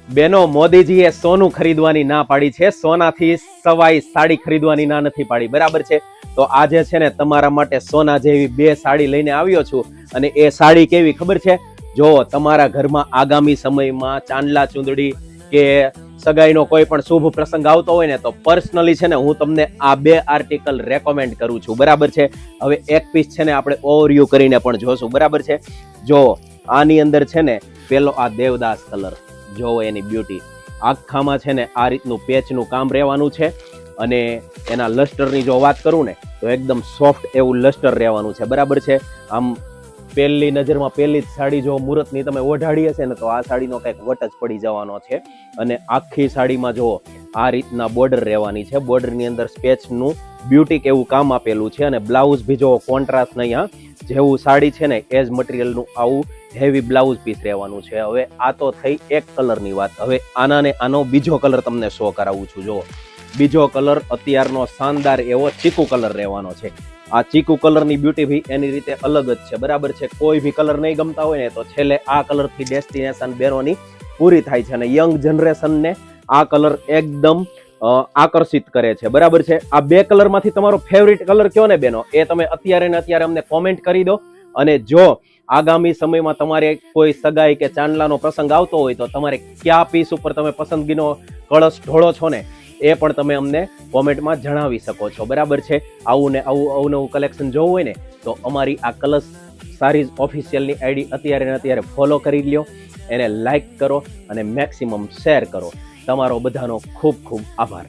બેનો, મોદીજીએ સોનું ખરીદવાની ના પાડી છે, સોનાથી સવાઈ સાડી ખરીદવાની ના નથી પાડી, બરાબર છે? તો આજે છે ને તમારા માટે સોના જેવી 2 સાડી લઈને આવ્યો છું. અને એ સાડી કેવી ખબર છે? જો તમારા ઘરમાં આગામી સમયમાં ચાંદલા ચૂંદડી કે સગાઈનો કોઈ પણ શુભ પ્રસંગ આવતો હોય ને, તો પર્સનલી છે ને હું તમને આ 2 આર્ટિકલ રેકમેન્ડ કરું છું, બરાબર છે? હવે એક પીસ છે ને આપણે ઓવરવ્યુ કરીને પણ જોશું, બરાબર છે? જો આની અંદર છે ને પેલો આ દેવદાસ કલર, જોવો એની બ્યુટી. આખામાં છે ને આ રીતનું પેચનું કામ રહેવાનું છે. અને એના લસ્ટરની જો વાત કરું ને, તો એકદમ સોફ્ટ એવું લસ્ટર રહેવાનું છે, બરાબર છે? આમ પહેલી નજરમાં પહેલી જ સાડી જો મુહૂર્તની તમે ઓઢાડી હશે ને, તો આ સાડીનો કંઈક વટ જ પડી જવાનો છે. અને આખી સાડીમાં જો આ રીતના બોર્ડર રહેવાની છે. બોર્ડરની અંદર સ્પેચનું બ્યુટી કેવું કામ આપેલું છે. અને બ્લાઉઝ બી જો કોન્ટ્રાસ્ટ નહીં, હા, જેવું સાડી છે ને એ જ મટીરિયલનું આવું હેવી બ્લાઉઝ પીસ રહેવાનું છે. હવે આ તો થઈ એક કલરની વાત. હવે આનો બીજો કલર તમને શો કરાવું છું. જો બીજો કલર અત્યારનો શાનદાર એવો ચીકુ કલર રહેવાનો છે. આ ચીકુ કલરની બ્યુટી ભી એની રીતે અલગ જ છે, બરાબર છે? કોઈ ભી કલર નહીં ગમતા હોય ને, તો છેલ્લે આ કલરથી ડેસ્ટિનેશન બેરોની પૂરી થાય છે. અને યંગ જનરેશનને આ કલર એકદમ આકર્ષિત કરે છે, બરાબર છે? આ 2 કલરમાંથી તમારો ફેવરિટ કલર કયો ને બેનો, એ તમે અત્યારે ને અત્યારે અમને કોમેન્ટ કરી દો. અને જો આગામી સમયમાં તમારે કોઈ સગાઈ કે ચાંદલાનો પ્રસંગ આવતો હોય, તો તમારે કયા પીસ ઉપર તમે પસંદગીનો કળશ ઢોળો છો ને, એ પણ તમે અમને કોમેન્ટમાં જણાવી શકો છો, બરાબર છે? આવું ને આવું અવનવું કલેક્શન જોવું હોય ને, તો અમારી આ કલર્સ સારીઝ ઓફિશિયલની આઈડી અત્યારે ને અત્યારે ફોલો કરી લ્યો, એને લાઈક કરો અને મેક્સિમમ શેર કરો. તમારો બધાનો ખૂબ ખૂબ આભાર.